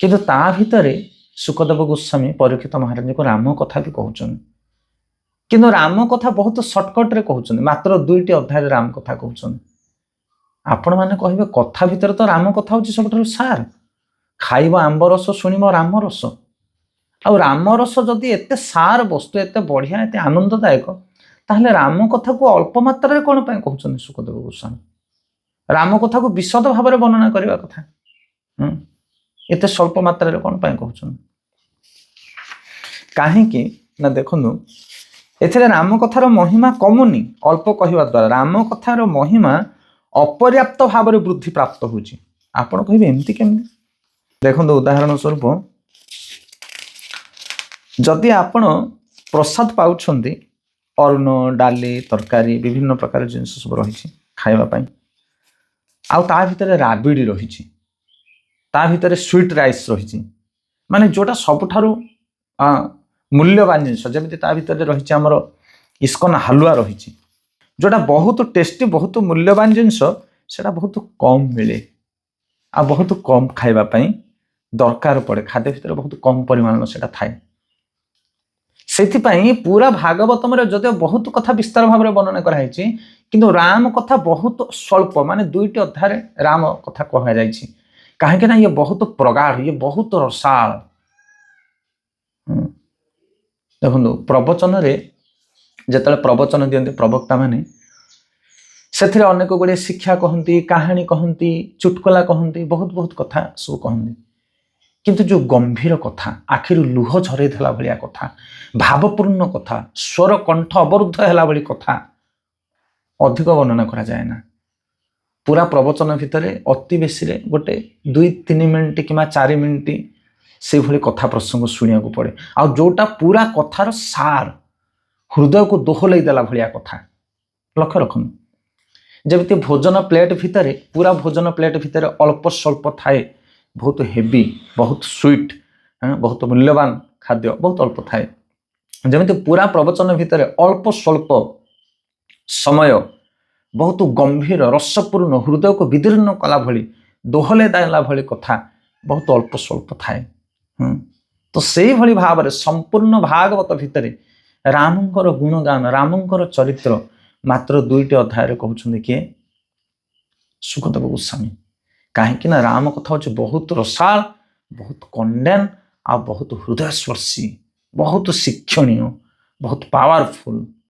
କିନ୍ତୁ ତା ଭିତରେ ସୁକଦେବ ଗୋସ୍ୱାମୀ ପରୀକ୍ଷିତ ମହାରାଜଙ୍କୁ ରାମ କଥା ବି କହୁଛନ୍ତି। କିନ୍ତୁ ରାମ କଥା ବହୁତ ସର୍ଟକଟରେ କହୁଛନ୍ତି, ମାତ୍ର 2ଟି ଅଧ୍ୟାୟରେ ରାମ କଥା କହୁଛନ୍ତି। ଆପଣମାନେ କହିବେ କଥା ଭିତରେ ତ ରାମ କଥା ହେଉଛି ସବୁଠାରୁ ସାର। ଖାଇବ ଆମ୍ବ ରସ, ଶୁଣିବ ରାମ ରସ। ଆଉ ରାମ ରସ ଯଦି ଏତେ ସାର ବସ୍ତୁ, ଏତେ ବଢ଼ିଆ, ଏତେ ଆନନ୍ଦଦାୟକ, ତାହେଲେ ରାମ କଥାକୁ ଅଳ୍ପ ମାତ୍ରାରେ କ'ଣ ପାଇଁ କହୁଛନ୍ତି ସୁକଦେବ ଗୋସ୍ୱାମୀ? ରାମ କଥାକୁ ବିଶଦ ଭାବରେ ବର୍ଣ୍ଣନା କରିବା କଥା, ଏତେ ସ୍ୱଳ୍ପ ମାତ୍ରାରେ କ'ଣ ପାଇଁ କହୁଛନ୍ତି? କାହିଁକି ନା ଦେଖନ୍ତୁ, ଏଥିରେ ରାମ କଥାର ମହିମା କମୁନି ଅଳ୍ପ କହିବା ଦ୍ୱାରା, ରାମ କଥାର ମହିମା ଅପର୍ଯ୍ୟାପ୍ତ ଭାବରେ ବୃଦ୍ଧି ପ୍ରାପ୍ତ ହେଉଛି। ଆପଣ କହିବେ ଏମିତି କେମିତି? ଦେଖନ୍ତୁ, ଉଦାହରଣ ସ୍ୱରୂପ ଯଦି ଆପଣ ପ୍ରସାଦ ପାଉଛନ୍ତି, ଅନ୍ନ, ଡାଲି, ତରକାରୀ, ବିଭିନ୍ନ ପ୍ରକାର ଜିନିଷ ସବୁ ରହିଛି ଖାଇବା ପାଇଁ, ଆଉ ତା ଭିତରେ ରାବିଡ଼ି ରହିଛି, ତା ଭିତରେ ସୁଇଟ୍ ରାଇସ୍ ରହିଛି, ମାନେ ଯେଉଁଟା ସବୁଠାରୁ ମୂଲ୍ୟବାନ ଜିନିଷ। ଯେମିତି ତା ଭିତରେ ରହିଛି ଆମର ଇସ୍କନ ହାଲୁଆ ରହିଛି, ଯେଉଁଟା ବହୁତ ଟେଷ୍ଟି, ବହୁତ ମୂଲ୍ୟବାନ ଜିନିଷ, ସେଇଟା ବହୁତ କମ୍ ମିଳେ ଆଉ ବହୁତ କମ୍ ଖାଇବା ପାଇଁ ଦରକାର ପଡ଼େ। ଖାଦ୍ୟ ଭିତରେ ବହୁତ କମ୍ ପରିମାଣର ସେଇଟା ଥାଏ। ସେଥିପାଇଁ ପୁରା ଭାଗବତମରେ ଯଦିଓ ବହୁତ କଥା ବିସ୍ତାର ଭାବରେ ବର୍ଣ୍ଣନା କରାଯାଇଛି, କିନ୍ତୁ ରାମ କଥା ବହୁତ ସ୍ୱଳ୍ପ, ମାନେ 2ଟି ଅଧ୍ୟାୟରେ ରାମ କଥା କୁହାଯାଇଛି। କାହିଁକି ନା ଇଏ ବହୁତ ପ୍ରଗାଢ଼, ଇଏ ବହୁତ ରସାଳ। ଦେଖନ୍ତୁ, ପ୍ରବଚନରେ ଯେତେବେଳେ ପ୍ରବଚନ ଦିଅନ୍ତି ପ୍ରବକ୍ତା ମାନେ, ସେଥିରେ ଅନେକ ଗୁଡ଼ିଏ ଶିକ୍ଷା କହନ୍ତି, କାହାଣୀ କହନ୍ତି, ଚୁଟକଲା କହନ୍ତି, ବହୁତ ବହୁତ କଥା ସବୁ କହନ୍ତି। କିନ୍ତୁ ଯେଉଁ ଗମ୍ଭୀର କଥା, ଆଖିରୁ ଲୁହ ଝରେଇ ଦେଲା ଭଳିଆ କଥା, ଭାବପୂର୍ଣ୍ଣ କଥା, ସ୍ୱର କଣ୍ଠ ଅବରୁଦ୍ଧ ହେଲା ଭଳି କଥା ଅଧିକ ବର୍ଣ୍ଣନା କରାଯାଏ ନା। ପୁରା ପ୍ରବଚନ ଭିତରେ ଅତି ବେଶୀରେ ଗୋଟେ 2-3 ମିନିଟ୍ କିମ୍ବା 4 ମିନିଟ୍ ସେଇଭଳି କଥା ପ୍ରସଙ୍ଗ ଶୁଣିବାକୁ ପଡ଼େ। ଆଉ ଯେଉଁଟା ପୁରା କଥାର ସାର, ହୃଦୟକୁ ଦୋହଲେଇ ଦେଲା ଭଳିଆ କଥା। ଲକ୍ଷ୍ୟ ରଖନ୍ତୁ, ଯେମିତି ଭୋଜନ ପ୍ଲେଟ୍ ଭିତରେ, ପୁରା ଭୋଜନ ପ୍ଲେଟ୍ ଭିତରେ ଅଳ୍ପ ସ୍ୱଳ୍ପ ଥାଏ, ବହୁତ ହେଭି, ବହୁତ ସୁଇଟ୍, ବହୁତ ମୂଲ୍ୟବାନ ଖାଦ୍ୟ ବହୁତ ଅଳ୍ପ ଥାଏ। ଯେମିତି ପୁରା ପ୍ରବଚନ ଭିତରେ ଅଳ୍ପ ସ୍ୱଳ୍ପ ସମୟ ବହୁତ ଗମ୍ଭୀର, ରସପୂର୍ଣ୍ଣ, ହୃଦୟକୁ ବିଦୀର୍ଣ୍ଣ କଲା ଭଳି, ଦୋହଲେ ଦେଲା ଭଳି କଥା ବହୁତ ଅଳ୍ପ ସ୍ୱଳ୍ପ ଥାଏ। ତ ସେଇଭଳି ଭାବରେ ସମ୍ପୂର୍ଣ୍ଣ ଭାଗବତ ଭିତରେ ରାମଙ୍କର ଗୁଣଗାନ, ରାମଙ୍କର ଚରିତ୍ର ମାତ୍ର 2ଟି ଅଧ୍ୟାୟରେ କହୁଛନ୍ତି କିଏ? ସୁକଦେବ ଗୋସ୍ୱାମୀ। କାହିଁକି ନା ରାମ କଥା ହେଉଛି ବହୁତ ରସାଳ, ବହୁତ କଣ୍ଡେନ୍, ଆଉ ବହୁତ ହୃଦୟସ୍ପର୍ଶୀ, ବହୁତ ଶିକ୍ଷଣୀୟ, ବହୁତ ପାୱାରଫୁଲ୍।